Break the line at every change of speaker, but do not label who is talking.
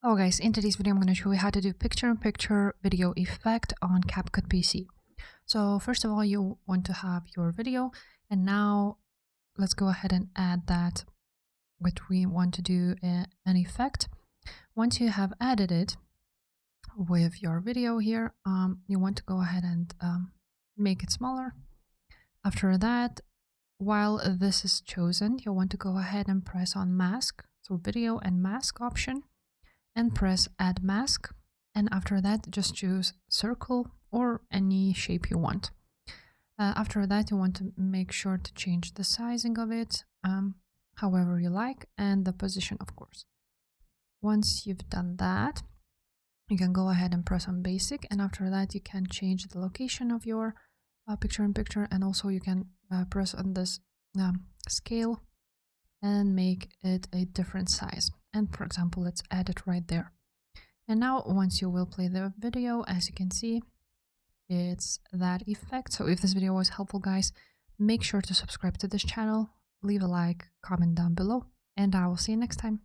Oh guys, in today's video I'm going to show you how to do picture-in-picture video effect on CapCut PC. So first of all, you want to have your video, and now let's go ahead and add that what we want to do an effect. Once you have added it with your video here, you want to go ahead and make it smaller. After that, while this is chosen, you want to go ahead and press on mask, so video and mask option, and press add mask, and after that just choose circle or any shape you want. After that you want to make sure to change the sizing of it however you like, and the position of course. Once you've done that, you can go ahead and press on basic, and after that you can change the location of your picture-in-picture, and also you can press on this scale and make it a different size. And for example, let's add it right there. And now once you will play the video, as you can see, it's that effect. So if this video was helpful, guys, make sure to subscribe to this channel, leave a like, comment down below, and I will see you next time.